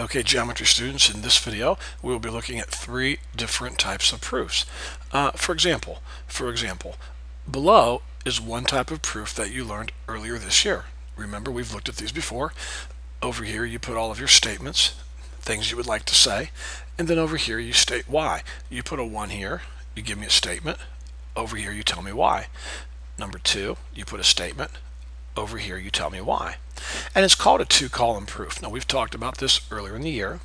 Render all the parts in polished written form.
Okay, geometry students, in this video we will be looking at three different types of proofs. For example, below is one type of proof that you learned earlier this year. Remember, we've looked at these before. Over here you put all of your statements, things you would like to say, and then over here you state why. You put a 1 here, you give me a statement. Over here you tell me why. Number 2, you put a statement. Over here you tell me why. And it's called a two-column proof. Now, we've talked about this earlier in the year,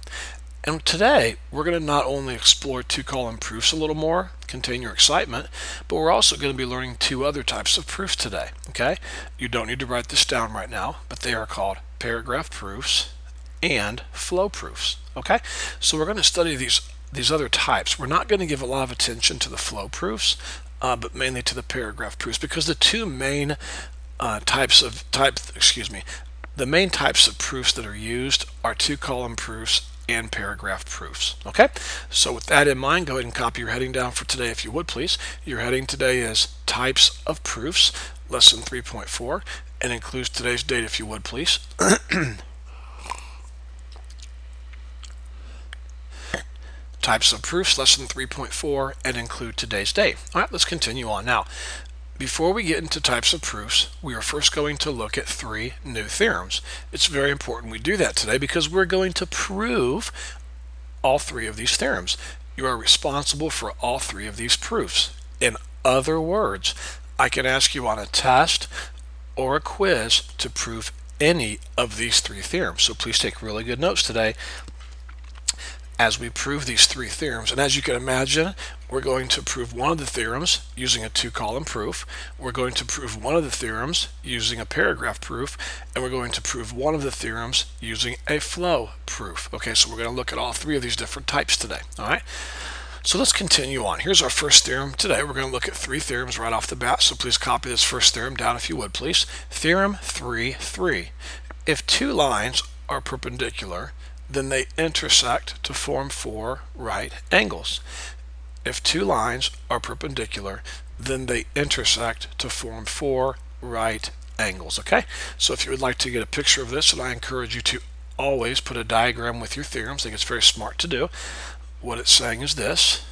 and today we're going to not only explore two-column proofs a little more, contain your excitement, but we're also going to be learning two other types of proofs today. Okay, you don't need to write this down right now, but they are called paragraph proofs and flow proofs. Okay, so we're going to study these other types. We're not going to give a lot of attention to the flow proofs, but mainly to the paragraph proofs, because the two main the main types of proofs that are used are two-column proofs and paragraph proofs. Okay, so with that in mind, go ahead and copy your heading down for today, if you would please. Your heading today is Types of Proofs, lesson 3.4, and includes today's date, if you would please. Types of Proofs, lesson 3.4, and include today's date. All right, let's continue on now. Before we get into types of proofs, we are first going to look at three new theorems. It's very important we do that today because we're going to prove all three of these theorems. You are responsible for all three of these proofs. In other words, I can ask you on a test or a quiz to prove any of these three theorems. So please take really good notes today as we prove these three theorems. And as you can imagine, we're going to prove one of the theorems using a two-column proof. We're going to prove one of the theorems using a paragraph proof, and we're going to prove one of the theorems using a flow proof. Okay, so we're going to look at all three of these different types today. All right, so let's continue on. Here's our first theorem today. We're going to look at three theorems right off the bat, so please copy this first theorem down if you would please. Theorem 3.3. If two lines are perpendicular, then they intersect to form four right angles. If two lines are perpendicular, then they intersect to form four right angles. Okay, so if you would like to get a picture of this, and I encourage you to always put a diagram with your theorems, I think it's very smart to do. What it's saying is this.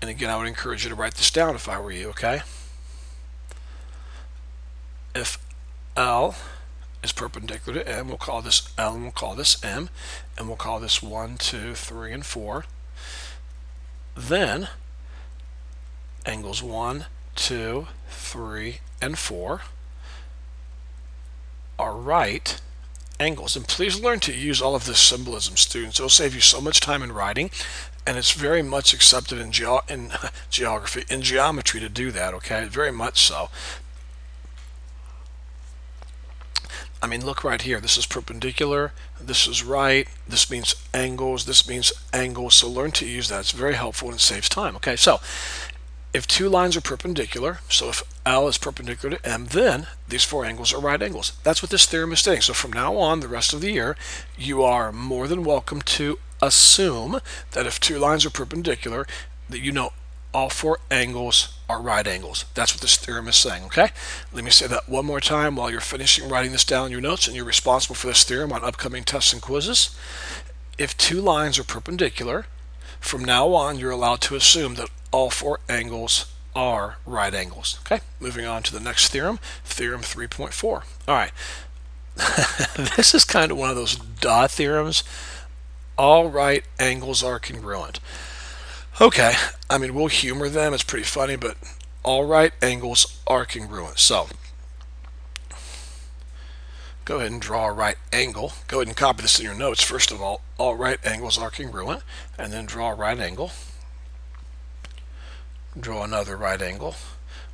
And again, I would encourage you to write this down if I were you. Okay, if L is perpendicular to M, we'll call this L and we'll call this M, and we'll call this 1, 2, 3, and 4. Then angles 1, 2, 3, and 4 are right angles. And please learn to use all of this symbolism, students. It'll save you so much time in writing, and it's very much accepted in geometry to do that. Okay, very much so. I mean, look right here. This is perpendicular. This is right. This means angles. This means angles. So learn to use that. It's very helpful and it saves time. Okay, so if two lines are perpendicular, so if L is perpendicular to M, then these four angles are right angles. That's what this theorem is saying. So from now on, the rest of the year, you are more than welcome to assume that if two lines are perpendicular, that you know all four angles are right angles. That's what this theorem is saying. Okay, let me say that one more time while you're finishing writing this down in your notes, and you're responsible for this theorem on upcoming tests and quizzes. If two lines are perpendicular, from now on you're allowed to assume that all four angles are right angles. Okay, moving on to the next theorem, theorem 3.4. All right, this is kind of one of those duh theorems. All right angles are congruent. Okay, I mean, we'll humor them. It's pretty funny, but all right angles are congruent. So go ahead and draw a right angle. Go ahead and copy this in your notes. First of all right angles are congruent, and then draw a right angle. Draw another right angle.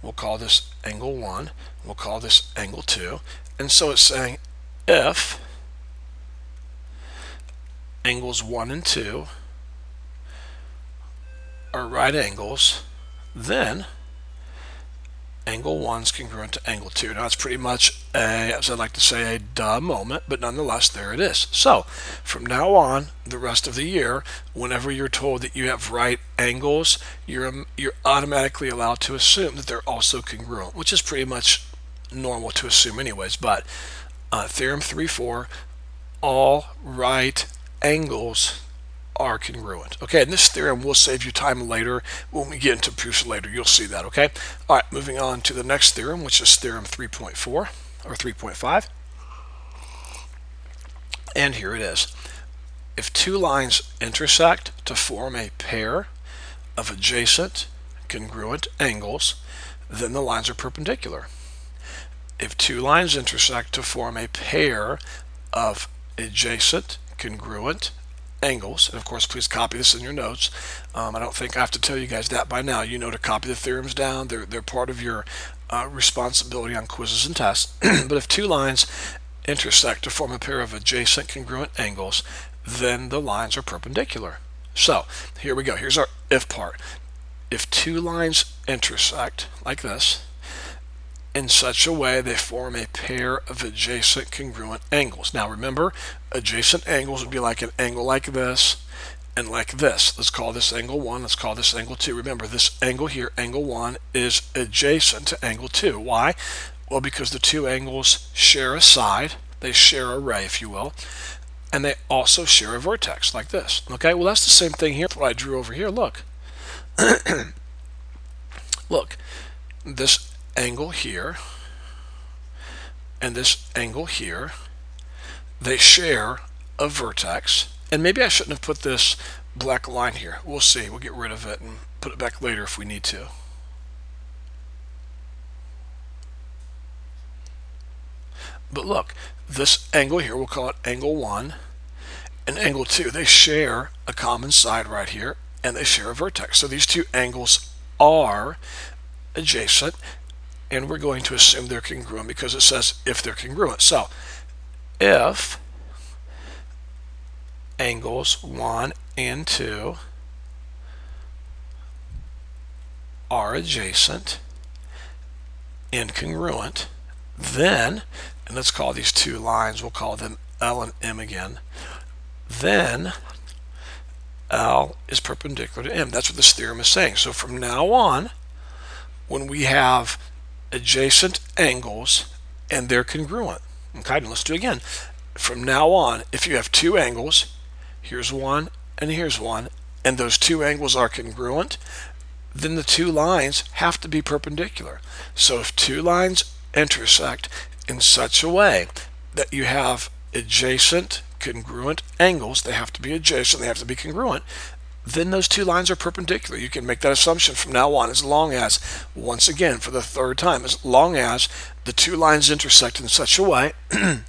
We'll call this angle 1. We'll call this angle 2. And so it's saying if angles 1 and 2 are right angles, then angle 1 is congruent to angle 2. Now it's pretty much as I like to say, a duh moment, but nonetheless there it is. So from now on, the rest of the year, whenever you're told that you have right angles, you're automatically allowed to assume that they're also congruent, which is pretty much normal to assume anyways, but theorem 3.4, all right angles are congruent. Okay, and this theorem will save you time later when we get into proofs later. You'll see that, okay? All right, moving on to the next theorem, which is theorem 3.4 or 3.5. And here it is. If two lines intersect to form a pair of adjacent congruent angles, then the lines are perpendicular. If two lines intersect to form a pair of adjacent congruent angles, and of course please copy this in your notes. I don't think I have to tell you guys that by now. You know to copy the theorems down. They're part of your responsibility on quizzes and tests. But if two lines intersect to form a pair of adjacent congruent angles, then the lines are perpendicular. So here we go. Here's our if part. If two lines intersect like this in such a way they form a pair of adjacent congruent angles. Now remember, adjacent angles would be like an angle like this and like this. Let's call this angle 1. Let's call this angle 2. Remember, this angle here, angle 1, is adjacent to angle 2. Why? Well, because the two angles share a side. They share a ray, if you will. And they also share a vertex like this. Okay, well, that's the same thing here. That's what I drew over here. Look. Look, this angle here and this angle here, they share a vertex. And maybe I shouldn't have put this black line here. We'll see. We'll get rid of it and put it back later if we need to. But look, this angle here, we'll call it angle 1 and angle 2. They share a common side right here, and they share a vertex. So these two angles are adjacent, and we're going to assume they're congruent because it says if they're congruent. So if angles 1 and 2 are adjacent and congruent, then, and let's call these two lines, we'll call them L and M again, then L is perpendicular to M. That's what this theorem is saying. So from now on, when we have adjacent angles and they're congruent, okay, and let's do it again. From now on, if you have two angles, here's one and here's one, and those two angles are congruent, then the two lines have to be perpendicular. So if two lines intersect in such a way that you have adjacent congruent angles, they have to be adjacent, they have to be congruent, then those two lines are perpendicular. You can make that assumption from now on, as long as, once again, for the third time, as long as the two lines intersect in such a way that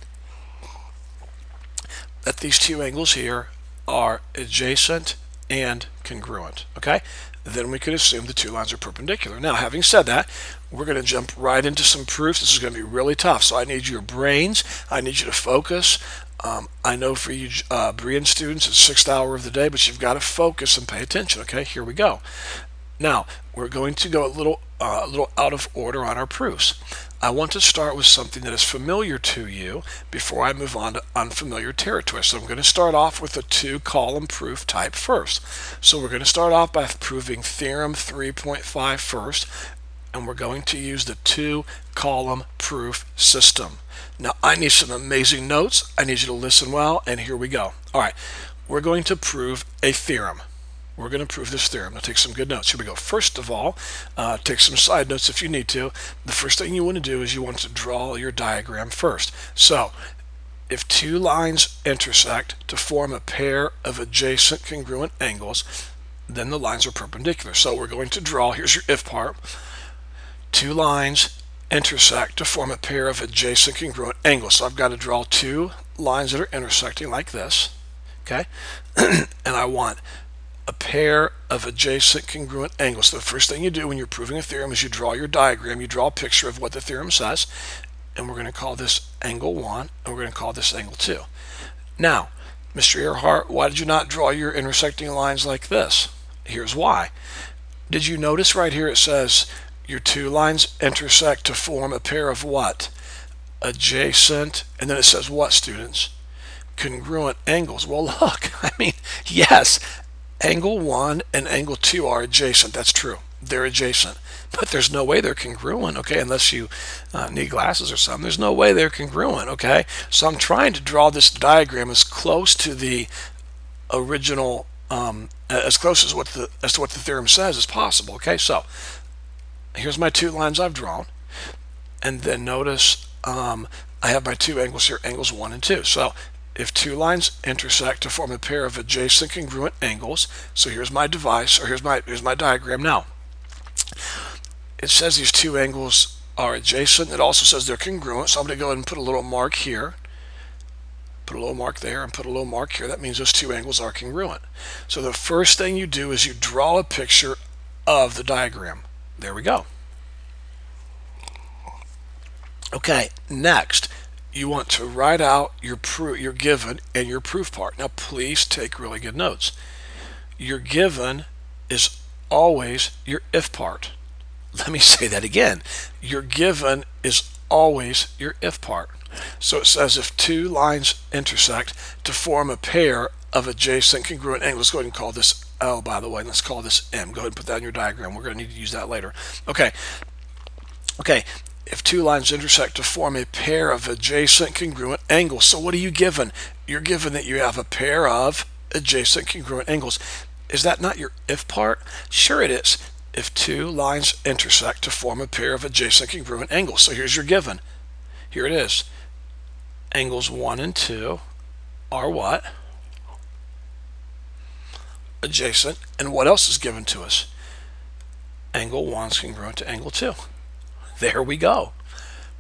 these two angles here are adjacent and congruent, okay? Then we could assume the two lines are perpendicular. Now, having said that, we're going to jump right into some proofs. This is going to be really tough, so I need your brains. I need you to focus. I know for you Brian students, it's the 6th hour of the day, but you've got to focus and pay attention, okay? Here we go. Now, we're going to go a little out of order on our proofs. I want to start with something that is familiar to you before I move on to unfamiliar territory. So I'm going to start off with a 2-column proof type first. So we're going to start off by proving theorem 3.5 first, and we're going to use the 2-column proof system. Now, I need some amazing notes. I need you to listen well, and here we go. All right, we're going to prove a theorem. We're going to prove this theorem. Now take some good notes. Here we go. First of all, take some side notes if you need to. The first thing you want to do is you want to draw your diagram first. So if two lines intersect to form a pair of adjacent congruent angles, then the lines are perpendicular. So we're going to draw, here's your if part, two lines intersect to form a pair of adjacent congruent angles. So I've got to draw two lines that are intersecting like this, okay? And I want a pair of adjacent congruent angles. So the first thing you do when you're proving a theorem is you draw your diagram, you draw a picture of what the theorem says, and we're going to call this angle 1, and we're going to call this angle 2. Now, Mr. Earhart, why did you not draw your intersecting lines like this? Here's why. Did you notice right here it says your two lines intersect to form a pair of what? Adjacent, and then it says what, students? Congruent angles. Well, look, I mean, yes, angle 1 and angle 2 are adjacent. That's true. they're adjacent. But there's no way they're congruent, okay, unless you need glasses or something. There's no way they're congruent, okay? So I'm trying to draw this diagram as close to the original, as close as to what the theorem says as possible, okay? So here's my two lines I've drawn. And then notice I have my two angles here, angles 1 and 2. So if two lines intersect to form a pair of adjacent congruent angles, so here's my device, or here's my diagram now. It says these two angles are adjacent. It also says they're congruent. So I'm going to go ahead and put a little mark here, put a little mark there, and put a little mark here. That means those two angles are congruent. So the first thing you do is you draw a picture of the diagram. There we go. Okay, next you want to write out your given and your proof part. Now please take really good notes. Your given is always your if part. Let me say that again. Your given is always your if part. So it says if two lines intersect to form a pair of adjacent congruent angles. Let's go ahead and call this L, by the way. Let's call this M. Go ahead and put that in your diagram. We're going to need to use that later. Okay. If two lines intersect to form a pair of adjacent congruent angles. So what are you given? You're given that you have a pair of adjacent congruent angles. Is that not your if part? Sure it is. If two lines intersect to form a pair of adjacent congruent angles. So here's your given. Here it is. Angles 1 and 2 are what? Adjacent. And what else is given to us? Angle 1 is congruent to angle 2. There we go.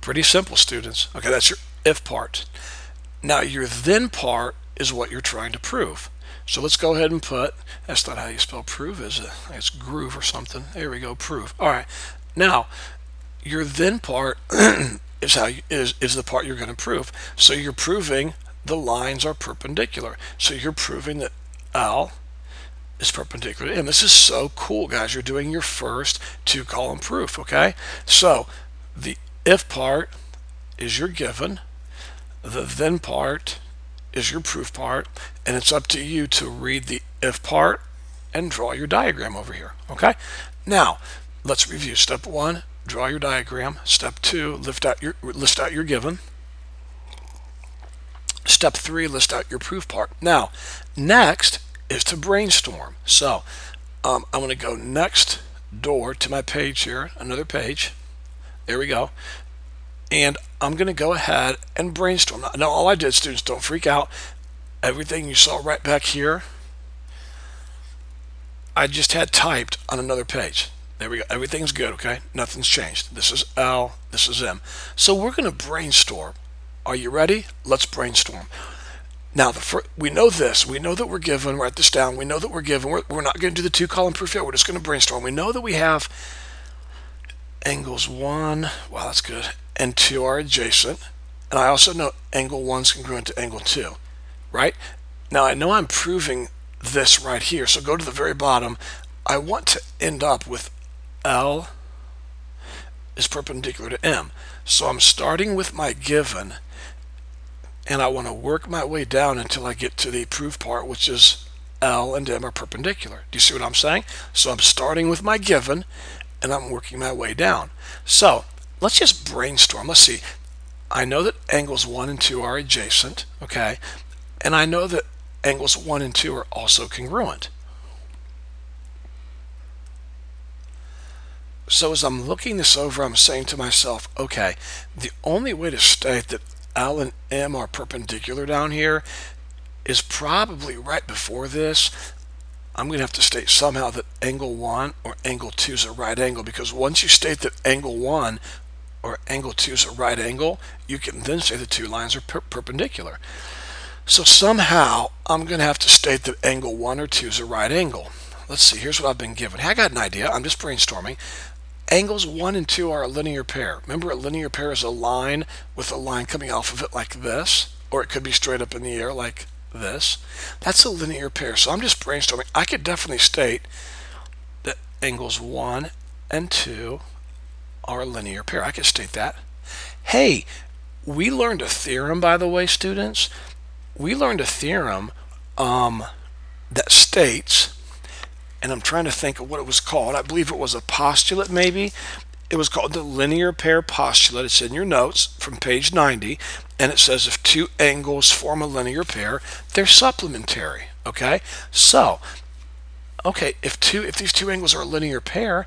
Pretty simple, students. Okay, that's your if part. Now your then part is what you're trying to prove. So let's go ahead and put, that's not how you spell prove, is it? It's groove or something. There we go, prove. All right. Now, your then part is the part you're going to prove. So you're proving the lines are perpendicular. So you're proving that L is perpendicular to M. This is so cool, guys. You're doing your first two-column proof, okay? So the if part is your given, the then part is your proof part, and it's up to you to read the if part and draw your diagram over here, okay? Now, let's review. Step 1, draw your diagram. Step 2, list out your given. Step 3, list out your proof part. Now, next is to brainstorm. So I'm going to go next door to my page here, another page. There we go. And I'm going to go ahead and brainstorm. Now all I did, students, don't freak out. Everything you saw right back here, I just had typed on another page. There we go. Everything's good, okay? Nothing's changed. This is L, this is M. So we're going to brainstorm. Are you ready? Let's brainstorm. Now, we know this. We know that we're given. Write this down. We know that we're given. We're not going to do the two-column proof yet. We're just going to brainstorm. We know that we have angles 1, wow, that's good, and 2 are adjacent. And I also know angle 1 is congruent to angle 2, right? Now, I know I'm proving this right here. So go to the very bottom. I want to end up with L is perpendicular to M. So I'm starting with my given, and I want to work my way down until I get to the proof part, which is L and M are perpendicular. Do you see what I'm saying? So I'm starting with my given, and I'm working my way down. So let's just brainstorm. Let's see. I know that angles 1 and 2 are adjacent, okay? And I know that angles 1 and 2 are also congruent. So as I'm looking this over, I'm saying to myself, okay, the only way to state that L and M are perpendicular down here is probably right before this. I'm going to have to state somehow that angle 1 or angle 2 is a right angle, because once you state that angle 1 or angle 2 is a right angle, you can then say the two lines are perpendicular. So somehow I'm going to have to state that angle 1 or 2 is a right angle. Let's see, here's what I've been given. Hey, I got an idea. I'm just brainstorming. Angles 1 and 2 are a linear pair. Remember, a linear pair is a line with a line coming off of it like this, or it could be straight up in the air like this. That's a linear pair. So I'm just brainstorming. I could definitely state that angles 1 and 2 are a linear pair. I could state that. Hey, we learned a theorem, by the way, students. We learned a theorem that states and I'm trying to think of what it was called. I believe it was a postulate, maybe. It was called the linear pair postulate. It's in your notes from page 90, and it says if two angles form a linear pair, they're supplementary. Okay, so if these two angles are a linear pair,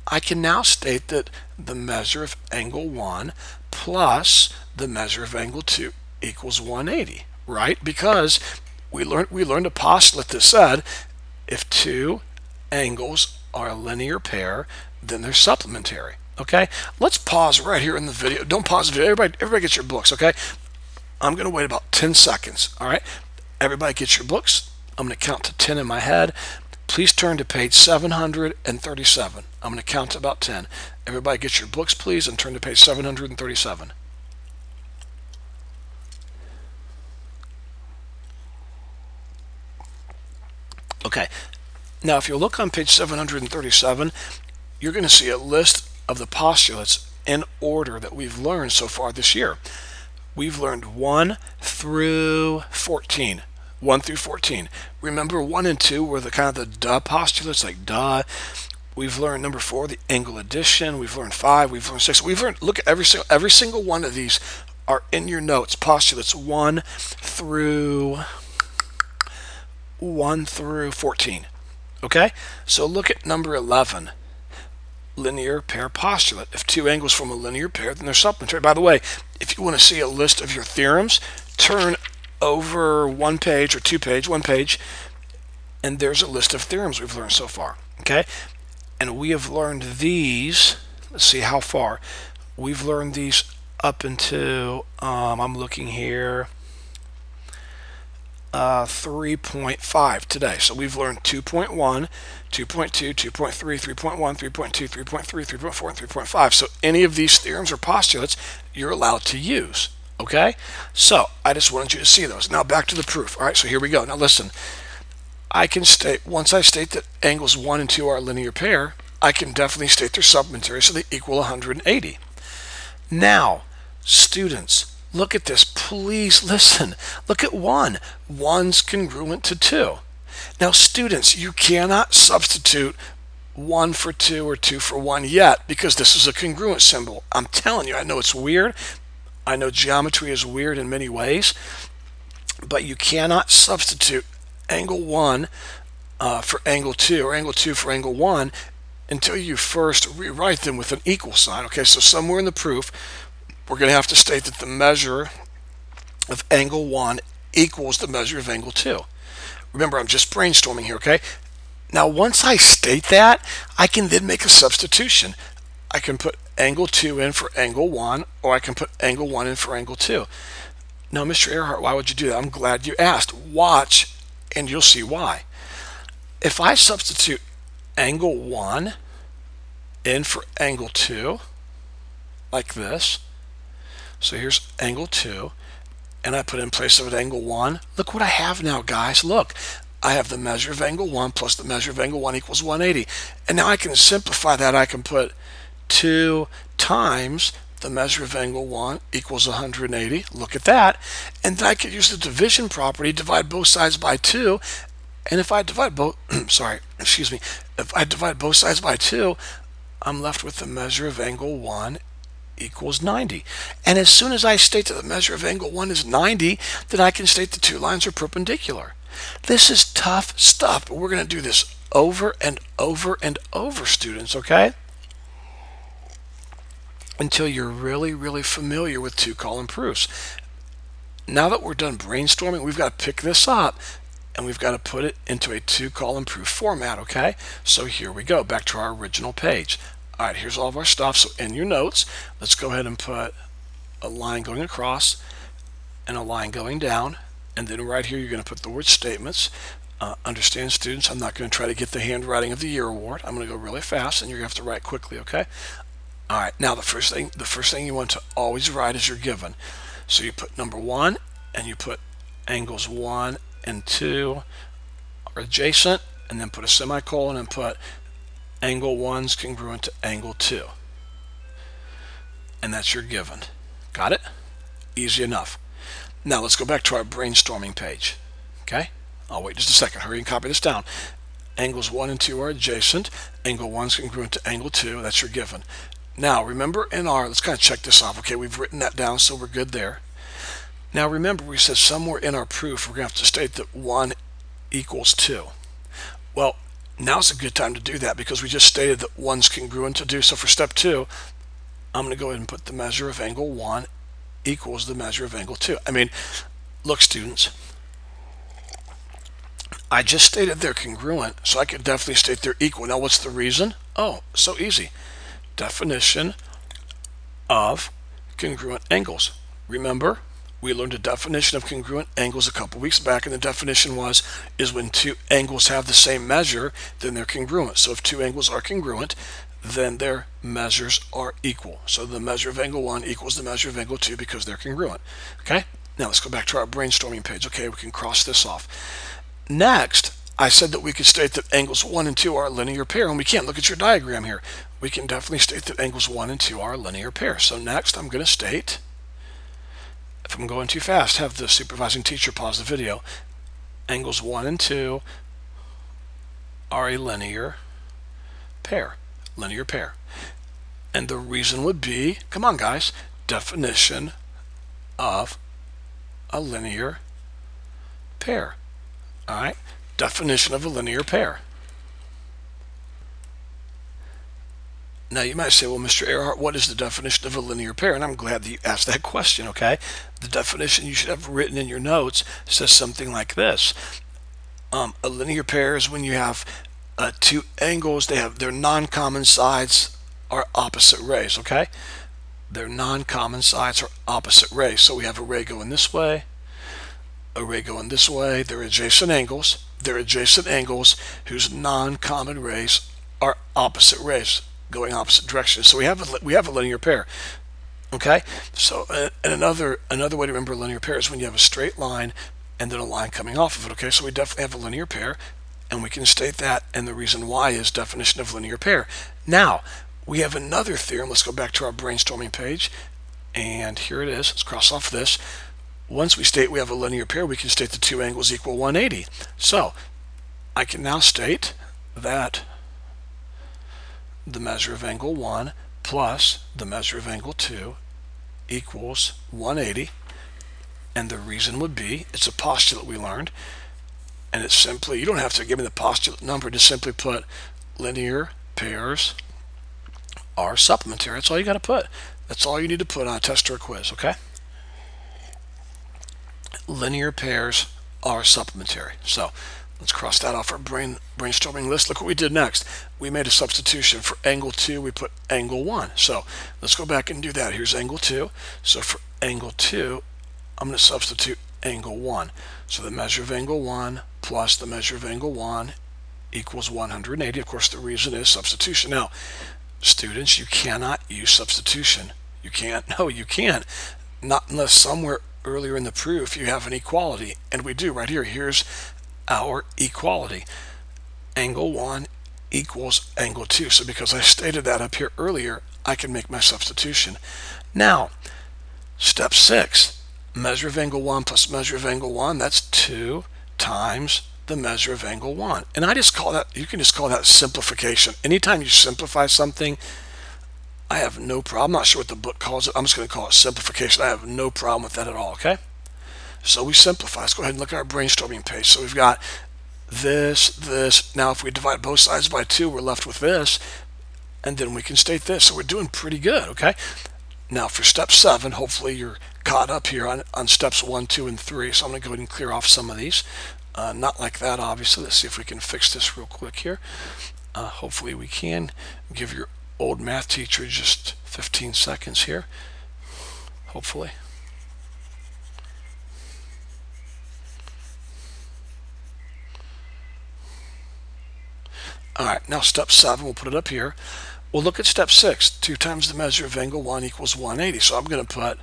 I can now state that the measure of angle 1 plus the measure of angle 2 equals 180, right? Because we learned a postulate that said if two angles are a linear pair, then they're supplementary. Okay, let's pause right here in the video. Don't pause the video. Everybody get your books. Okay, I'm going to wait about 10 seconds. All right, everybody get your books. I'm going to count to 10 in my head. Please turn to page 737. I'm going to count to about 10. Everybody get your books, please, and turn to page 737. Okay, now if you look on page 737, you're going to see a list of the postulates in order that we've learned so far this year. We've learned 1 through 14. 1 through 14. Remember 1 and 2 were the kind of the duh postulates, like duh. We've learned number 4, the angle addition. We've learned 5. We've learned 6. We've learned, look at every single one of these are in your notes. Postulates 1 through 14. Okay? So look at number 11. Linear pair postulate. If two angles form a linear pair, then they're supplementary. By the way, if you want to see a list of your theorems, turn over one page, and there's a list of theorems we've learned so far. Okay, and we have learned these. Let's see how far. We've learned these up into I'm looking here, 3.5 today. So we've learned 2.1, 2.2, 2.3, 3.1, 3.2, 3.3, 3.4, and 3.5. So any of these theorems or postulates you're allowed to use. Okay? So I just wanted you to see those. Now back to the proof. All right, so here we go. Now listen. I can state, once I state that angles 1 and 2 are a linear pair, I can definitely state they're supplementary, so they equal 180. Now, students, look at this. Please listen. Look at 1. 1's congruent to 2. Now, students, you cannot substitute 1 for 2 or 2 for 1 yet because this is a congruent symbol. I'm telling you, I know it's weird. I know geometry is weird in many ways, but you cannot substitute angle 1 for angle 2 or angle 2 for angle 1 until you first rewrite them with an equal sign. Okay, so somewhere in the proof, we're going to have to state that the measure of angle 1 equals the measure of angle 2. Remember, I'm just brainstorming here, okay? Now, once I state that, I can then make a substitution. I can put angle 2 in for angle 1, or I can put angle 1 in for angle 2. Now, Mr. Earhart, why would you do that? I'm glad you asked. Watch, and you'll see why. If I substitute angle 1 in for angle 2, like this, so here's angle 2, and I put in place of it angle 1, look what I have now, guys. Look, I have the measure of angle 1 plus the measure of angle 1 equals 180. And now I can simplify that. I can put 2 times the measure of angle 1 equals 180. Look at that. And then I could use the division property, divide both sides by 2. And if I divide both, if I divide both sides by 2, I'm left with the measure of angle 1 equals 90. And as soon as I state that the measure of angle 1 is 90, then I can state the two lines are perpendicular. This is tough stuff, but we're going to do this over and over and over, students, okay? Until you're really, really familiar with two-column proofs. Now that we're done brainstorming, we've got to pick this up and we've got to put it into a two-column proof format, okay? So here we go, back to our original page. All right, here's all of our stuff. So in your notes, let's go ahead and put a line going across and a line going down. And then right here, you're going to put the word statements. Understand, students, I'm not going to try to get the handwriting of the year award. I'm going to go really fast, and you're going to have to write quickly, okay? All right, now the first thing you want to always write is your given. So you put number 1, and you put angles 1 and 2 are adjacent, and then put a semicolon and put angle 1's congruent to angle 2. And that's your given. Got it? Easy enough. Now let's go back to our brainstorming page. Okay? I'll wait just a second. Hurry and copy this down. Angles 1 and 2 are adjacent. Angle 1 is congruent to angle 2. That's your given. Now, remember in our, let's kind of check this off. Okay, we've written that down, so we're good there. Now, remember we said somewhere in our proof we're going to have to state that 1 equals 2. Well, now's a good time to do that because we just stated that 1's congruent to 2. So for step 2, I'm going to go ahead and put the measure of angle 1 equals the measure of angle 2. I mean, look, students, I just stated they're congruent, so I could definitely state they're equal. Now, what's the reason? Oh, so easy. Definition of congruent angles. Remember, we learned a definition of congruent angles a couple weeks back, and the definition is when two angles have the same measure, then they're congruent. So if two angles are congruent, then their measures are equal. So the measure of angle 1 equals the measure of angle 2 because they're congruent. Okay? Now let's go back to our brainstorming page. Okay, we can cross this off. Next, I said that we could state that angles 1 and 2 are a linear pair, and we can. Look at your diagram here. We can definitely state that angles 1 and 2 are a linear pair. So next, I'm going to state, if I'm going too fast, have the supervising teacher pause the video. Angles 1 and 2 are a linear pair. Linear pair. And the reason would be, come on guys, definition of a linear pair. All right, definition of a linear pair. Now you might say, well, Mr. Earhart, what is the definition of a linear pair? And I'm glad that you asked that question, okay? The definition you should have written in your notes says something like this. A linear pair is when you have two angles, they have their non-common sides are opposite rays, okay? Their non-common sides are opposite rays. So we have a ray going this way, a ray going this way. They're adjacent angles. They're adjacent angles whose non-common rays are opposite rays, going opposite directions. So we have a linear pair. Okay? So and another way to remember a linear pair is when you have a straight line and then a line coming off of it. Okay? So we definitely have a linear pair, and we can state that, and the reason why is definition of linear pair. Now, we have another theorem. Let's go back to our brainstorming page, and here it is. Let's cross off this. Once we state we have a linear pair, we can state the two angles equal 180. So I can now state that the measure of angle 1 plus the measure of angle 2 equals 180. And the reason would be, it's a postulate we learned, and it's simply, you don't have to give me the postulate number, just simply put linear pairs are supplementary. That's all you got to put. That's all you need to put on a test or a quiz, okay? Linear pairs are supplementary. So let's cross that off our brainstorming list. Look what we did next. We made a substitution. For angle 2, we put angle 1. So let's go back and do that. Here's angle 2. So for angle 2, I'm going to substitute angle 1. So the measure of angle 1 plus the measure of angle 1 equals 180. Of course, the reason is substitution. Now, students, you cannot use substitution. You can't. No, you can't. Not unless somewhere earlier in the proof you have an equality. And we do right here. Here's our equality. Angle 1 equals angle 2. So because I stated that up here earlier, I can make my substitution. Now, step 6. Measure of angle 1 plus measure of angle 1, that's 2 times the measure of angle 1. And I just call that, you can just call that simplification. Anytime you simplify something, I have no problem. I'm not sure what the book calls it. I'm just going to call it simplification. I have no problem with that at all, okay? So we simplify. Let's go ahead and look at our brainstorming page. So we've got this. Now if we divide both sides by 2, we're left with this. And then we can state this. So we're doing pretty good, okay? Now for step 7, hopefully you're caught up here on steps 1, 2, and 3. So I'm going to go ahead and clear off some of these. Not like that, obviously. Let's see if we can fix this real quick here. Hopefully we can. Give your old math teacher just 15 seconds here. Hopefully. All right, now step 7, we'll put it up here. Well, look at step 6. 2 times the measure of angle 1 equals 180. So I'm going to put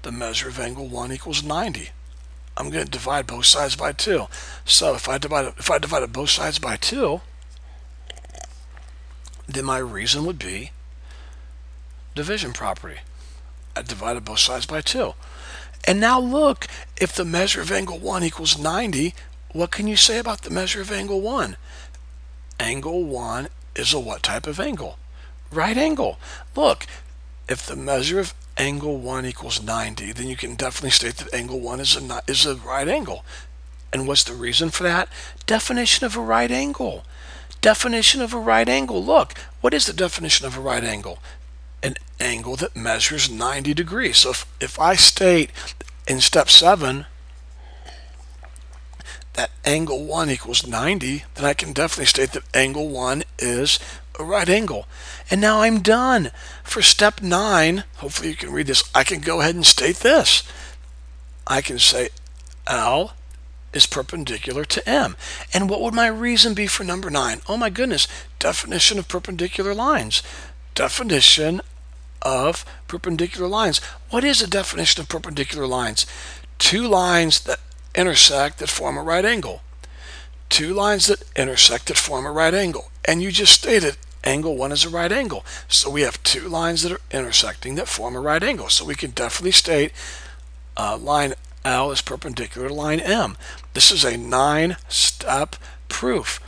the measure of angle 1 equals 90. I'm going to divide both sides by 2. So if I divided both sides by 2, then my reason would be division property. I divided both sides by 2. And now look, if the measure of angle 1 equals 90, what can you say about the measure of angle 1? angle 1 is a what type of angle? Right angle. Look, if the measure of angle 1 equals 90, then you can definitely state that angle 1 is a right angle. And what's the reason for that? Definition of a right angle. Definition of a right angle. Look, what is the definition of a right angle? An angle that measures 90 degrees. So if I state in step 7 that angle 1 equals 90, then I can definitely state that angle 1 is a right angle. And now I'm done. For step 9, hopefully you can read this, I can go ahead and state this. I can say L is perpendicular to M. And what would my reason be for number 9? Oh my goodness, definition of perpendicular lines. Definition of perpendicular lines. What is a definition of perpendicular lines? Two lines that intersect that form a right angle. Two lines that intersect that form a right angle. And you just stated angle 1 is a right angle. So we have two lines that are intersecting that form a right angle. So we can definitely state line L is perpendicular to line M. This is a 9-step proof.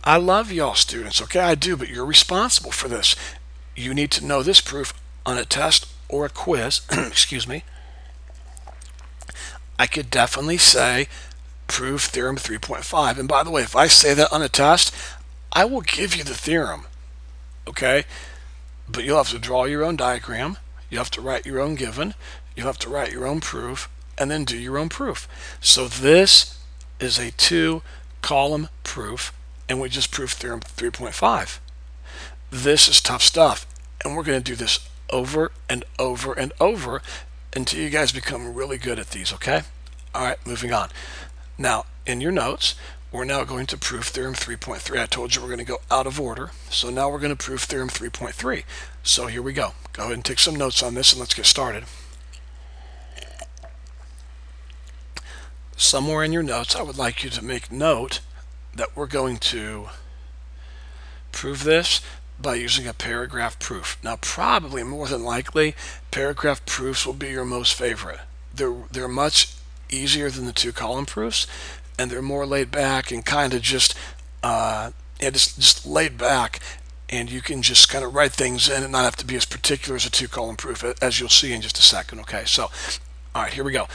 I love y'all students, okay? I do, but you're responsible for this. You need to know this proof on a test or a quiz. Excuse me. I could definitely say prove theorem 3.5. And by the way, if I say that on a test, I will give you the theorem, okay? But you'll have to draw your own diagram. You have to write your own given. You'll have to write your own proof and then do your own proof. So this is a 2-column proof, and we just proved theorem 3.5. This is tough stuff, and we're going to do this over and over and over until you guys become really good at these, okay? All right, moving on. Now, in your notes, we're now going to prove theorem 3.3. I told you we're going to go out of order, so now we're going to prove theorem 3.3. So here we go. Go ahead and take some notes on this, and let's get started. Somewhere in your notes, I would like you to make note that we're going to prove this by using a paragraph proof. Now, probably more than likely, paragraph proofs will be your most favorite. They're much easier than the 2-column proofs, and they're more laid back and kind of just laid back, and you can just kind of write things in and not have to be as particular as a 2-column proof, as you'll see in just a second. Okay, so all right, here we go.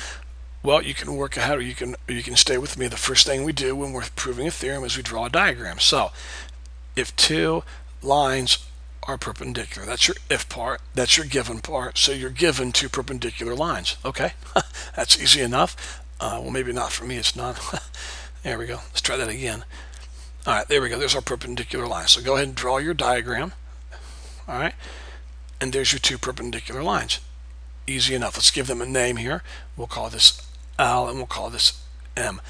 Well, you can work ahead, or you can stay with me. The first thing we do when we're proving a theorem is we draw a diagram. So if two lines are perpendicular, that's your if part, that's your given part, so you're given two perpendicular lines. Okay, that's easy enough. Well, maybe not for me, it's not. There we go. Let's try that again. All right, there we go. There's our perpendicular line. So go ahead and draw your diagram. All right, and there's your two perpendicular lines. Easy enough. Let's give them a name here. We'll call this L and we'll call this M.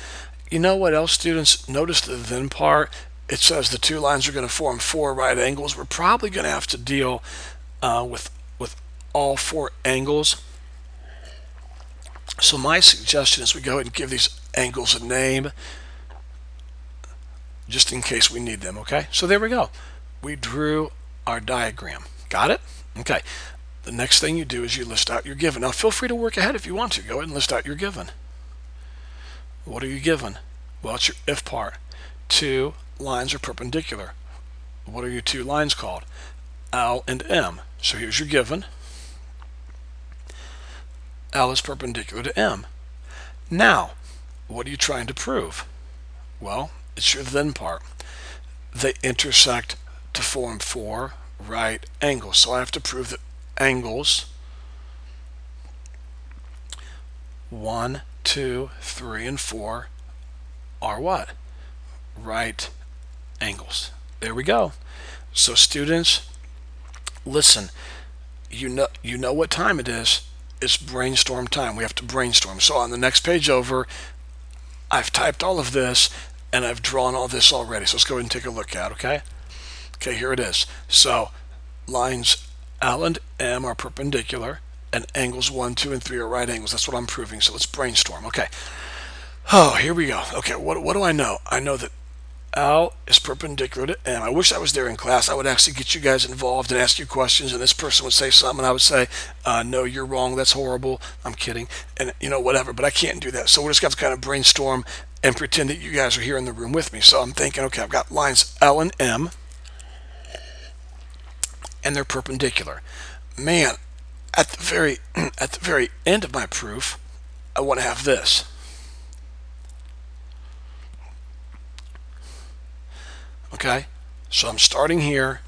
You know what else, students? Notice the then part. It says the two lines are going to form 4 right angles. We're probably going to have to deal with all 4 angles. So my suggestion is we go ahead and give these angles a name just in case we need them, okay? So there we go. We drew our diagram. Got it? Okay. The next thing you do is you list out your given. Now feel free to work ahead if you want to. Go ahead and list out your given. What are you given? Well, it's your if part. 2 lines are perpendicular. What are your 2 lines called? L and M. So here's your given. L is perpendicular to M. Now, what are you trying to prove? Well, it's your then part. They intersect to form 4 right angles. So I have to prove that angles 1, 2, 3, and 4 are what? Right angles. There we go. So students, listen, you know what time it is. It's brainstorm time. We have to brainstorm. So on the next page over, I've typed all of this and I've drawn all this already. So let's go ahead and take a look at it, okay? Okay, here it is. So lines L and M are perpendicular and angles 1, 2, and 3 are right angles. That's what I'm proving. So let's brainstorm. Okay. Oh, here we go. Okay, what do I know? I know that L is perpendicular to M. I wish I was there in class. I would actually get you guys involved and ask you questions, and this person would say something, and I would say, no, you're wrong, that's horrible, I'm kidding, and whatever, but I can't do that. So we're just going to kind of brainstorm and pretend that you guys are here in the room with me. So I'm thinking, okay, I've got lines L and M, and they're perpendicular. Man, at the very end of my proof, I want to have this. Okay, so I'm starting here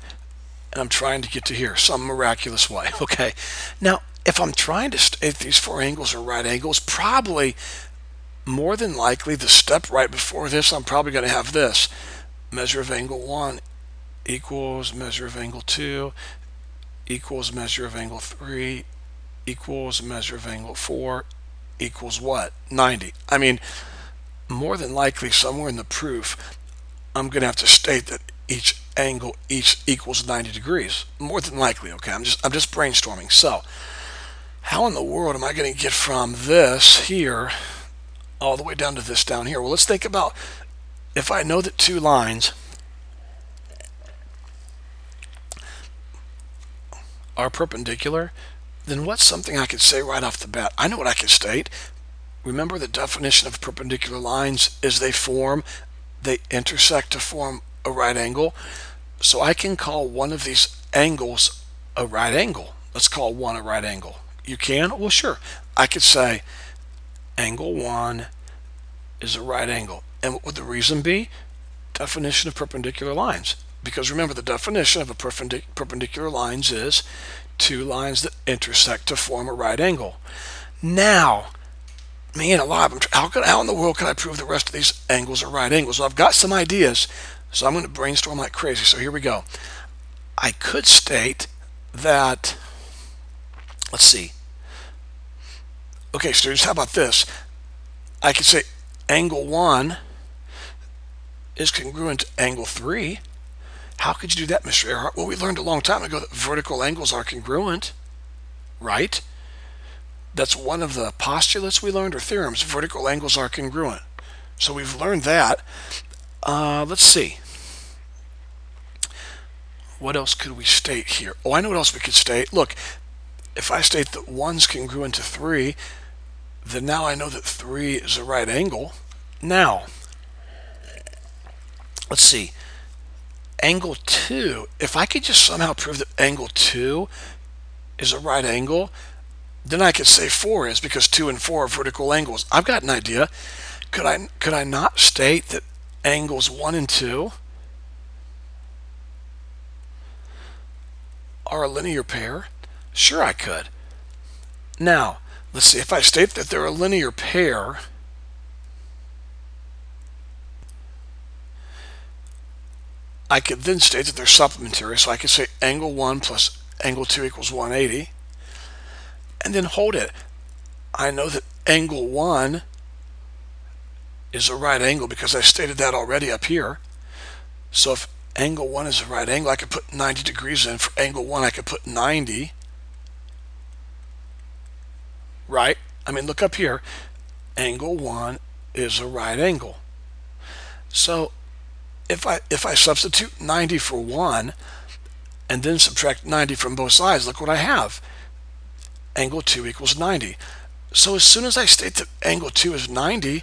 and I'm trying to get to here some miraculous way. Okay, now if I'm trying to if these four angles are right angles, probably more than likely the step right before this, I'm probably going to have this: measure of angle 1 equals measure of angle 2 equals measure of angle 3 equals measure of angle 4 equals what? 90. I mean, more than likely somewhere in the proof I'm going to have to state that each angle equals 90 degrees. More than likely, okay? I'm just brainstorming. So, how in the world am I going to get from this here all the way down to this down here? Well, let's think about, if I know that two lines are perpendicular, then what's something I could say right off the bat? I know what I could state. Remember, the definition of perpendicular lines is they intersect to form a right angle. So I can call one of these angles a right angle. Let's call one a right angle. You can? Well, sure. I could say angle 1 is a right angle. And what would the reason be? Definition of perpendicular lines. Because remember, the definition of a perpendicular lines is two lines that intersect to form a right angle. Now, man alive, how in the world can I prove the rest of these angles are right angles? Well, I've got some ideas, so I'm going to brainstorm like crazy. So here we go. I could state that, let's see. Okay, students, how about this? I could say angle 1 is congruent to angle 3. How could you do that, Mr. Earhart? Well, we learned a long time ago that vertical angles are congruent, right? That's one of the postulates we learned, or theorems. Vertical angles are congruent. So we've learned that. Let's see. What else could we state here? Oh, I know what else we could state. Look, if I state that 1's congruent to 3, then now I know that 3 is a right angle. Now, let's see. Angle 2, if I could just somehow prove that angle 2 is a right angle, then I could say 4 is, because 2 and 4 are vertical angles. I've got an idea. Could I not state that angles 1 and 2 are a linear pair? Sure, I could. Now, let's see. If I state that they're a linear pair, I could then state that they're supplementary. So I could say angle 1 plus angle 2 equals 180. And then hold it. I know that angle 1 is a right angle because I stated that already up here. So if angle 1 is a right angle, I could put 90 degrees in. For angle 1, I could put 90. Right? I mean, look up here. Angle 1 is a right angle. So if I substitute 90 for 1 and then subtract 90 from both sides, look what I have. Angle 2 equals 90. So as soon as I state that angle 2 is 90,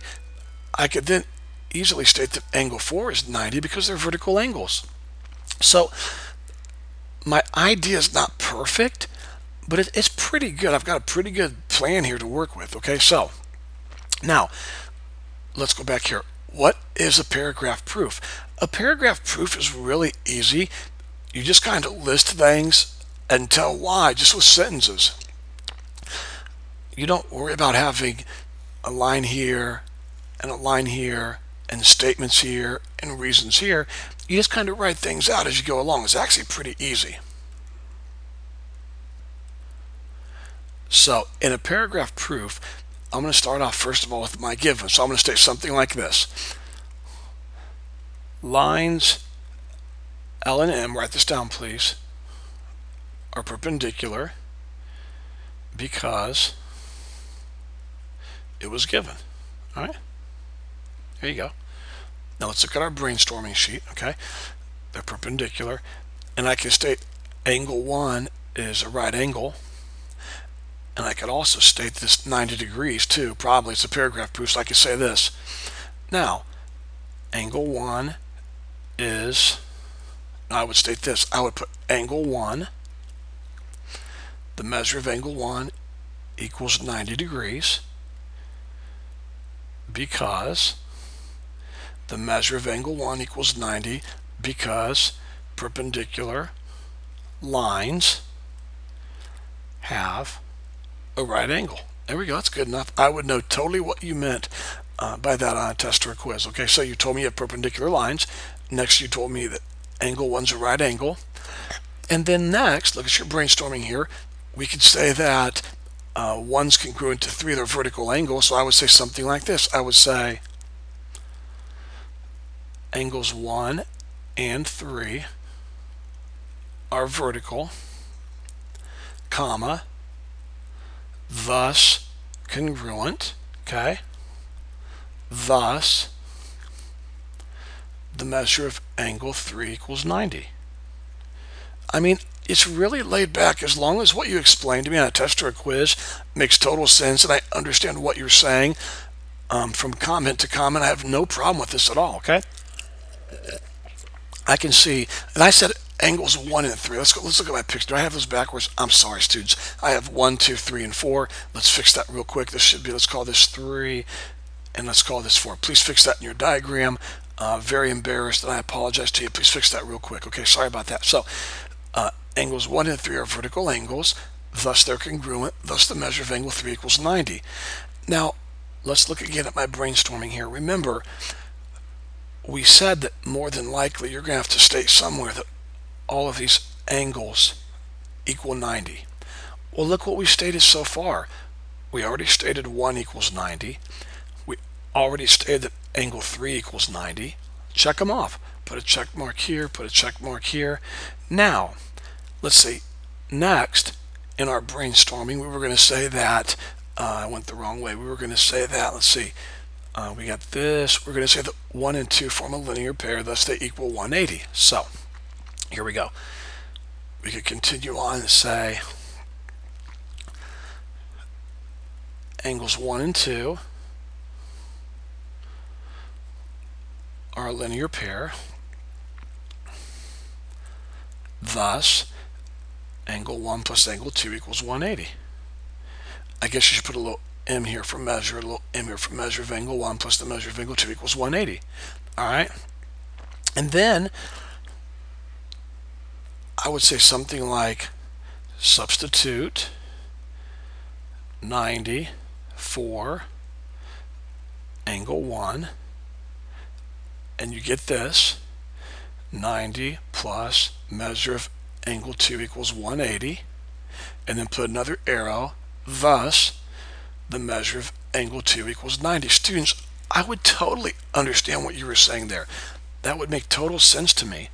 I could then easily state that angle 4 is 90 because they're vertical angles. So my idea is not perfect, but it's pretty good. I've got a pretty good plan here to work with. Okay, so now let's go back here. What is a paragraph proof? A paragraph proof is really easy. You just kind of list things and tell why, just with sentences. You don't worry about having a line here and a line here and statements here and reasons here. You just kind of write things out as you go along. It's actually pretty easy. So in a paragraph proof, I'm going to start off first of all with my given. So I'm going to state something like this. Lines L and M, write this down please, are perpendicular because it was given. All right, there you go. Now let's look at our brainstorming sheet, okay? They're perpendicular, and I can state angle 1 is a right angle, and I could also state this 90 degrees too. Probably it's a paragraph proof, so I could say this. Now, angle 1 is, I would state this. I would put angle 1, the measure of angle 1 equals 90 degrees, because the measure of angle 1 equals 90 because perpendicular lines have a right angle. There we go. That's good enough. I would know totally what you meant by that on a test or a quiz. Okay, so you told me you have perpendicular lines. Next, you told me that angle 1's a right angle. And then next, look at your brainstorming here. We could say that 1's congruent to 3 of their vertical angles. So I would say something like this. I would say angles 1 and 3 are vertical, comma, thus congruent, okay? Thus, the measure of angle 3 equals 90. I mean, it's really laid back. As long as what you explained to me on a test or a quiz makes total sense and I understand what you're saying from comment to comment, I have no problem with this at all, okay? I can see, and I said angles 1 and 3. Let's look at my picture. Do I have those backwards? I'm sorry, students. I have 1, 2, 3, and 4. Let's fix that real quick. This should be, let's call this 3, and let's call this 4. Please fix that in your diagram. Very embarrassed, and I apologize to you. Please fix that real quick. Okay, sorry about that. So, angles 1 and 3 are vertical angles, thus they're congruent, thus the measure of angle 3 equals 90. Now, let's look again at my brainstorming here. Remember, we said that more than likely you're going to have to state somewhere that all of these angles equal 90. Well, look what we stated so far. We already stated 1 equals 90. We already stated that angle 3 equals 90. Check them off. Put a check mark here, put a check mark here. Now, let's see. Next, in our brainstorming, we were going to say that, I went the wrong way. We were going to say that, let's see. We got this. We're going to say that 1 and 2 form a linear pair, thus they equal 180. So, here we go. We could continue on and say angles 1 and 2 are a linear pair, thus angle 1 plus angle 2 equals 180. I guess you should put a little m here for measure, a little m here for measure of angle 1 plus the measure of angle 2 equals 180. All right? And then I would say something like substitute 90 for angle 1, and you get this. 90 plus measure of angle 2 equals 180, and then put another arrow, thus the measure of angle 2 equals 90. Students, I would totally understand what you were saying there. That would make total sense to me.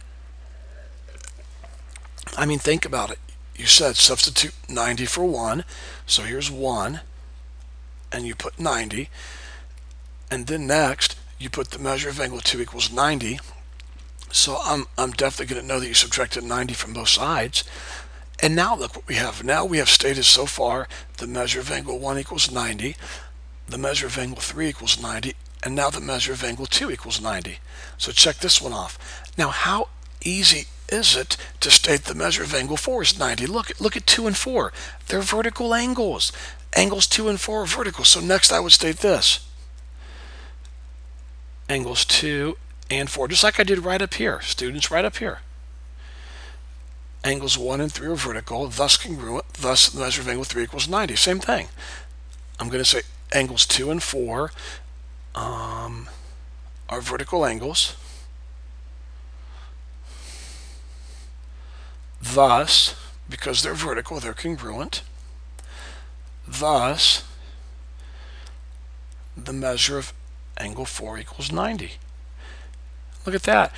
I mean, think about it. You said substitute 90 for 1, so here's 1, and you put 90, and then next you put the measure of angle 2 equals 90. So I'm definitely going to know that you subtracted 90 from both sides. And now look what we have. Now we have stated so far the measure of angle 1 equals 90, the measure of angle 3 equals 90, and now the measure of angle 2 equals 90. So check this one off. Now how easy is it to state the measure of angle 4 is 90? Look at 2 and 4. They're vertical angles. Angles 2 and 4 are vertical. So next I would state this. Angles 2 and 4, just like I did right up here, students, right up here. Angles 1 and 3 are vertical, thus congruent, thus the measure of angle 3 equals 90. Same thing. I'm going to say angles 2 and 4 are vertical angles, thus, because they're vertical, they're congruent, thus the measure of angle 4 equals 90. Look at that.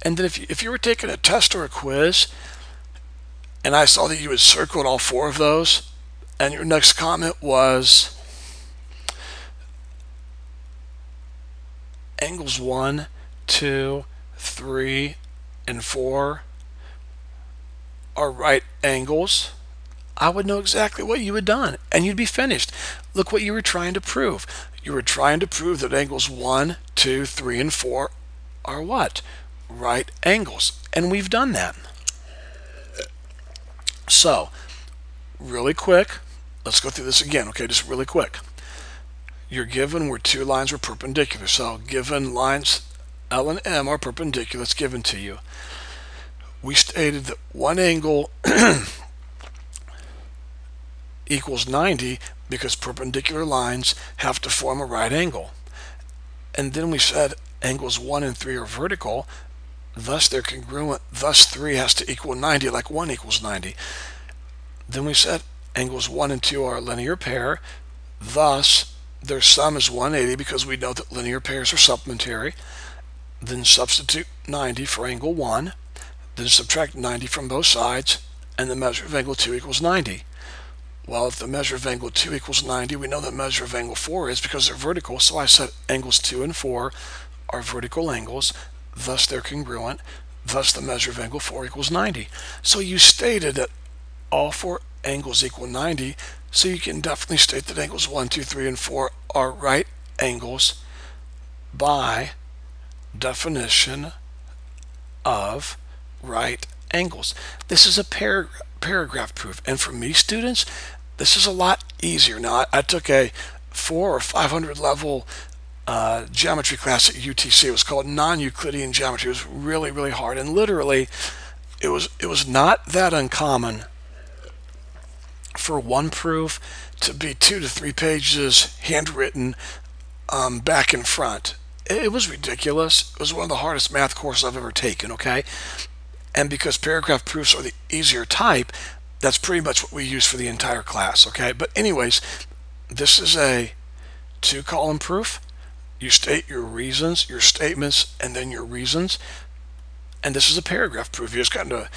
And then if you were taking a test or a quiz and I saw that you had circled all 4 of those and your next comment was angles 1 2, 3, and 4 are right angles, I would know exactly what you had done, and you'd be finished. Look what you were trying to prove. You were trying to prove that angles 1, 2, 3, and 4 are what? Right angles. And we've done that. So, really quick, let's go through this again, okay, just really quick. You're given where two lines were perpendicular. So, given lines L and M are perpendicular, it's given to you. We stated that one angle equals 90 because perpendicular lines have to form a right angle. And then we said angles 1 and 3 are vertical, thus they're congruent, thus 3 has to equal 90 like 1 equals 90. Then we said angles 1 and 2 are a linear pair, thus their sum is 180 because we know that linear pairs are supplementary. Then substitute 90 for angle 1, then subtract 90 from both sides, and the measure of angle 2 equals 90. Well, if the measure of angle 2 equals 90, we know the measure of angle 4 is because they're vertical, so I said angles 2 and 4 are vertical angles, thus they're congruent, thus the measure of angle 4 equals 90. So you stated that all four angles equal 90, so you can definitely state that angles 1, 2, 3, and 4 are right angles by definition of right angles. This is a paragraph proof, and for me, students, this is a lot easier. Now, I took a 400 or 500 level geometry class at UTC. It was called non-Euclidean geometry. It was really, really hard, and literally, it was not that uncommon for one proof to be 2 to 3 pages handwritten back and front. It was ridiculous. It was one of the hardest math courses I've ever taken, okay? And because paragraph proofs are the easier type, that's pretty much what we use for the entire class, okay? But anyways, this is a 2-column proof. You state your reasons, your statements, and then your reasons. And this is a paragraph proof. You just got to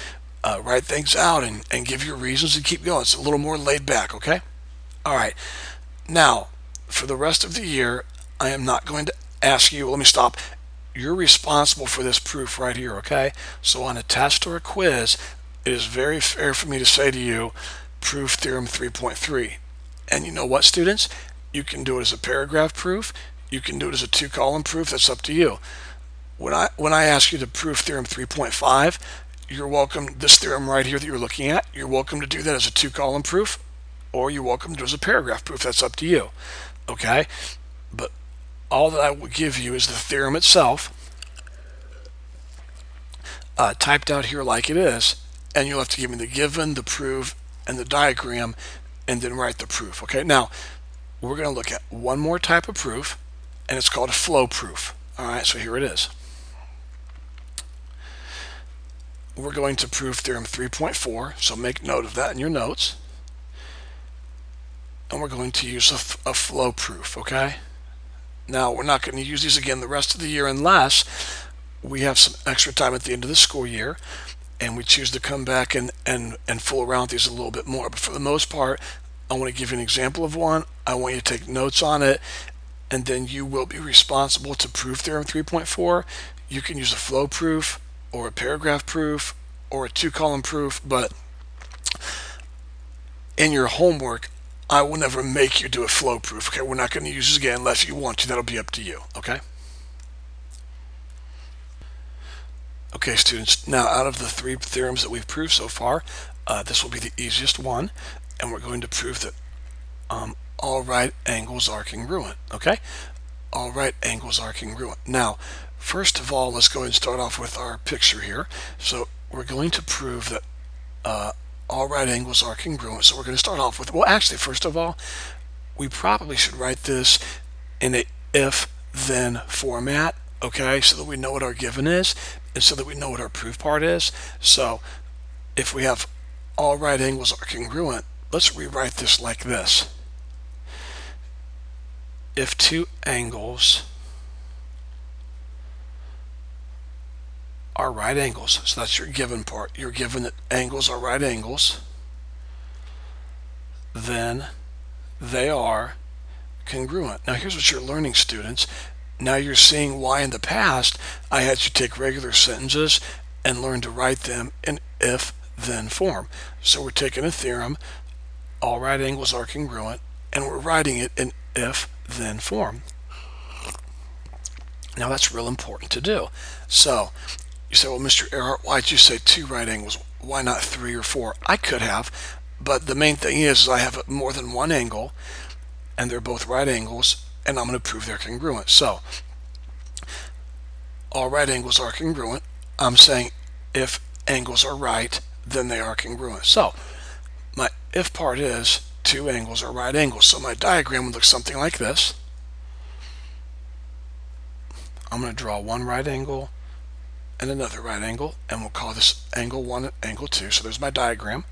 write things out and give your reasons and keep going. It's a little more laid back, okay? All right. Now, for the rest of the year, I am not going to ask you, let me stop. You're responsible for this proof right here, okay? So on a test or a quiz, it is very fair for me to say to you, prove theorem 3.3. And you know what, students? You can do it as a paragraph proof. You can do it as a 2-column proof. That's up to you. When I ask you to prove theorem 3.5, you're welcome, this theorem right here that you're looking at, you're welcome to do that as a 2-column proof, or you're welcome to do it as a paragraph proof. That's up to you, okay? But all that I will give you is the theorem itself, typed out here like it is, and you'll have to give me the given, the proof, and the diagram, and then write the proof, okay? Now, we're going to look at one more type of proof, and it's called a flow proof. All right, so here it is. We're going to prove theorem 3.4, so make note of that in your notes. And we're going to use a flow proof, okay? Now, we're not going to use these again the rest of the year unless we have some extra time at the end of the school year and we choose to come back and fool around with these a little bit more. But for the most part, I want to give you an example of one. I want you to take notes on it, and then you will be responsible to prove theorem 3.4. You can use a flow proof or a paragraph proof or a 2-column proof, but in your homework, I will never make you do a flow proof, okay? We're not going to use this again unless you want to. That'll be up to you, okay? Okay, students, now out of the 3 theorems that we've proved so far, this will be the easiest one, and we're going to prove that all right angles are congruent, okay? All right angles are congruent. Now, first of all, let's go ahead and start off with our picture here. So we're going to prove that all right angles are congruent. So we're going to start off with, well, actually, first of all, we probably should write this in a if-then format, okay, so that we know what our given is and so that we know what our proof part is. So if we have all right angles are congruent, let's rewrite this like this. If 2 angles are right angles, so that's your given part, you're given that angles are right angles, then they are congruent. Now here's what you're learning, students. Now you're seeing why in the past I had you take regular sentences and learn to write them in if-then form. So we're taking a theorem, all right angles are congruent, and we're writing it in if-then form. Now that's real important to do. So you say, well, Mr. Earhart, why'd you say 2 right angles? Why not 3 or 4? I could have, but the main thing is I have more than one angle, and they're both right angles, and I'm going to prove they're congruent. So all right angles are congruent. I'm saying if angles are right, then they are congruent. So my if part is 2 angles are right angles. So my diagram would look something like this. I'm going to draw one right angle and another right angle, and we'll call this angle 1 and angle 2. So there's my diagram.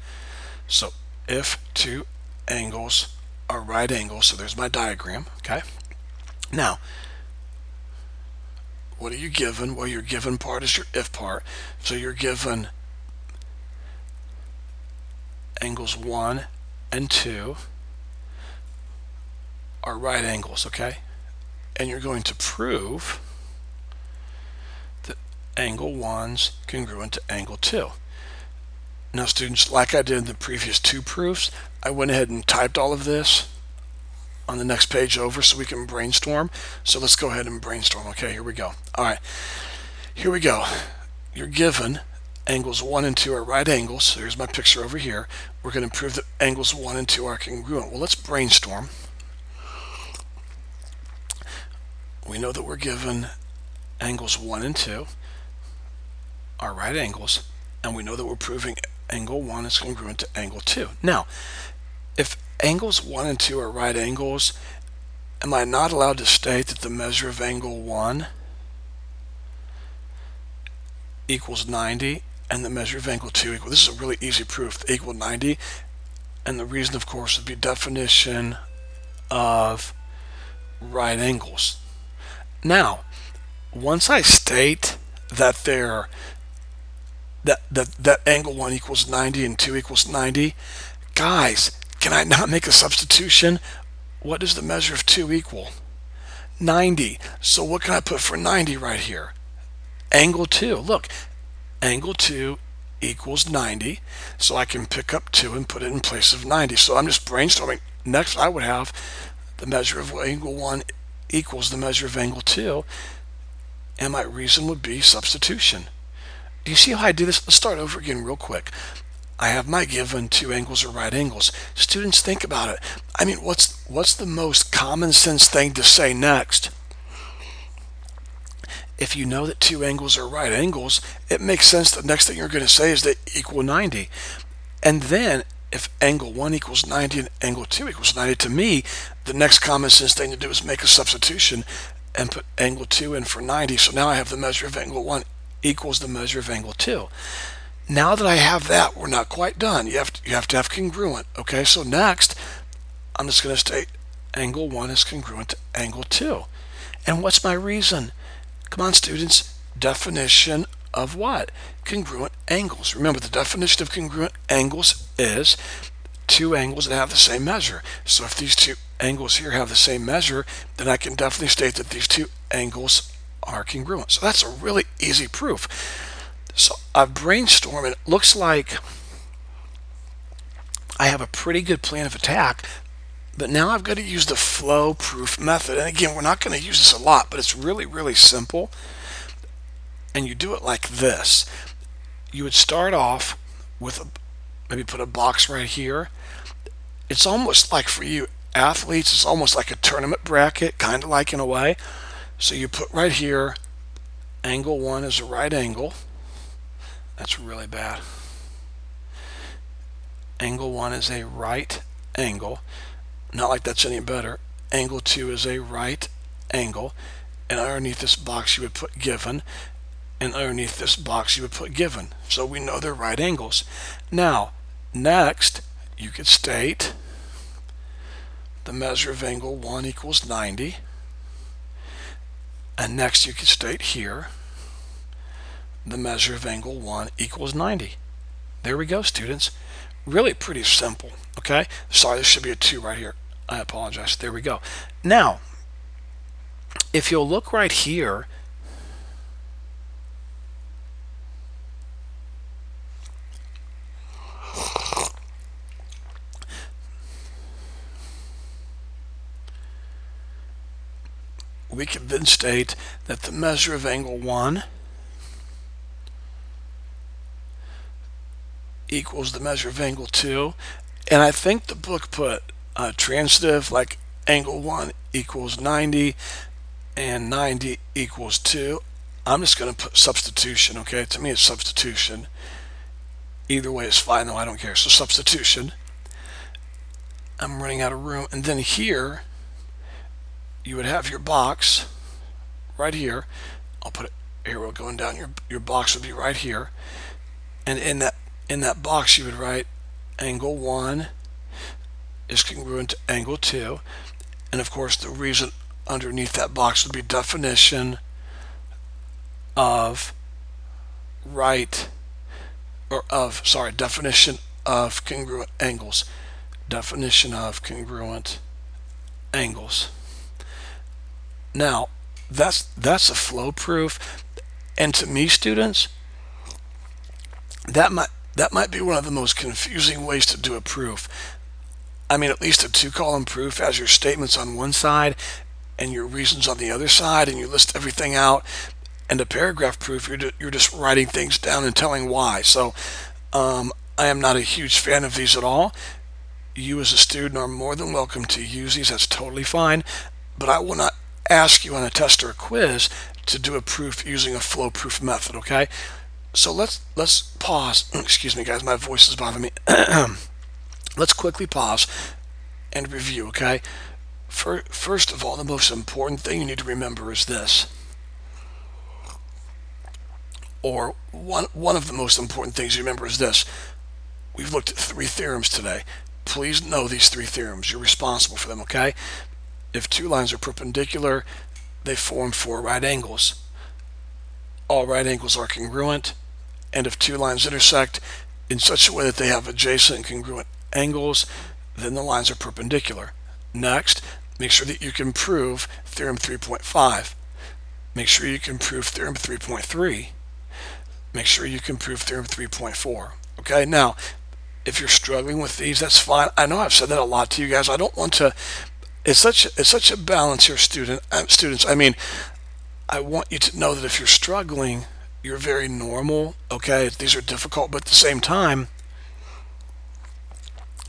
So if 2 angles are right angles, so there's my diagram, okay? Now, what are you given? Well, your given part is your if part. So you're given angles 1 and 2 are right angles, okay? And you're going to prove that angle 1's congruent to angle 2. Now students, like I did in the previous 2 proofs, I went ahead and typed all of this on the next page over so we can brainstorm. So let's go ahead and brainstorm. Okay, here we go. All right, here we go. You're given angles 1 and 2 are right angles. So here's my picture over here. We're going to prove that angles 1 and 2 are congruent. Well, let's brainstorm. We know that we're given angles 1 and 2 are right angles, and we know that we're proving angle 1 is congruent to angle 2. Now, if angles 1 and 2 are right angles, am I not allowed to state that the measure of angle 1 equals 90 and the measure of angle 2 equals, this is a really easy proof, they equal 90, and the reason of course would be definition of right angles. Now, once I state that that angle 1 equals 90 and 2 equals 90, guys, can I not make a substitution? What does the measure of 2 equal? 90. So what can I put for 90 right here? Angle 2. Look, angle 2 equals 90. So I can pick up 2 and put it in place of 90. So I'm just brainstorming. Next, I would have the measure of angle 1 equals the measure of angle 2. And my reason would be substitution. Do you see how I do this? Let's start over again real quick. I have my given 2 angles are right angles. Students, think about it. I mean, what's the most common sense thing to say next? If you know that 2 angles are right angles, it makes sense the next thing you're going to say is they equal 90. And then if angle 1 equals 90 and angle 2 equals 90, to me, the next common sense thing to do is make a substitution and put angle 2 in for 90. So now I have the measure of angle 1 equals the measure of angle 2. Now that I have that, we're not quite done. You have to have congruent. Okay, so next, I'm just going to state angle 1 is congruent to angle 2. And what's my reason? Come on, students. Definition of what? Congruent angles. Remember, the definition of congruent angles is 2 angles that have the same measure. So if these 2 angles here have the same measure, then I can definitely state that these 2 angles are congruent. So that's a really easy proof. So I've brainstormed, and it looks like I have a pretty good plan of attack, but now I've got to use the flow proof method. And again, we're not going to use this a lot, but it's really, really simple. And you do it like this. You would start off with maybe put a box right here. It's almost like, for you athletes, it's almost like a tournament bracket, kind of like in a way. So you put right here, angle 1 is a right angle. That's really bad. Angle 1 is a right angle. Not like that's any better. Angle 2 is a right angle. And underneath this box you would put given. And underneath this box you would put given. So we know they're right angles. Now, next, you could state the measure of angle 1 equals 90. And next you could state here the measure of angle 1 equals 90. There we go, students. Really pretty simple, okay? Sorry, this should be a 2 right here. I apologize. There we go. Now, if you'll look right here, we can then state that the measure of angle 1 equals the measure of angle 2. And I think the book put transitive, like angle 1 equals 90 and 90 equals 2. I'm just going to put substitution, okay? To me, it's substitution. Either way is fine, though. I don't care. So substitution. I'm running out of room. And then here, you would have your box right here. I'll put it here. We're going down. Your box would be right here. And in that box, you would write angle 1 is congruent to angle 2. And of course, the reason underneath that box would be definition of definition of congruent angles. Definition of congruent angles. Now, that's a flow proof, and to me, students, that might be one of the most confusing ways to do a proof. I mean, at least a 2-column proof has your statements on one side and your reasons on the other side, and you list everything out. And a paragraph proof, you're just writing things down and telling why. So I am not a huge fan of these at all. You as a student are more than welcome to use these. That's totally fine. But I will not ask you on a test or a quiz to do a proof using a flow proof method, okay? So let's pause. Excuse me, guys, my voice is bothering me. Let's quickly pause and review, okay? First of all, the most important thing you need to remember is this. Or one of the most important things you remember is this. We've looked at 3 theorems today. Please know these 3 theorems. You're responsible for them, okay? If 2 lines are perpendicular, they form 4 right angles. All right angles are congruent. And if 2 lines intersect in such a way that they have adjacent and congruent angles, then the lines are perpendicular. Next, make sure that you can prove theorem 3.5. Make sure you can prove theorem 3.3. Make sure you can prove theorem 3.4. Okay, now, if you're struggling with these, that's fine. I know I've said that a lot to you guys. I don't want to. It's such a balance here, students. I mean, I want you to know that if you're struggling, you're very normal. Okay, these are difficult, but at the same time,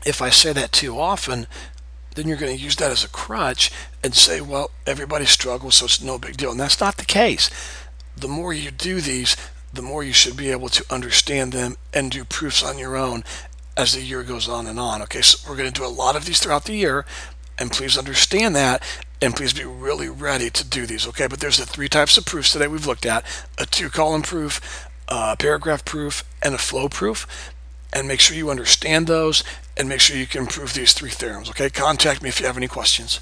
if I say that too often, then you're going to use that as a crutch and say, well, everybody struggles, so it's no big deal. And that's not the case. The more you do these, the more you should be able to understand them and do proofs on your own as the year goes on and on. Okay, so we're going to do a lot of these throughout the year, and please understand that, and please be really ready to do these. Okay, but there's the 3 types of proofs today we've looked at: a 2-column proof, a paragraph proof, and a flow proof. And make sure you understand those, and make sure you can prove these 3 theorems. Okay, contact me if you have any questions.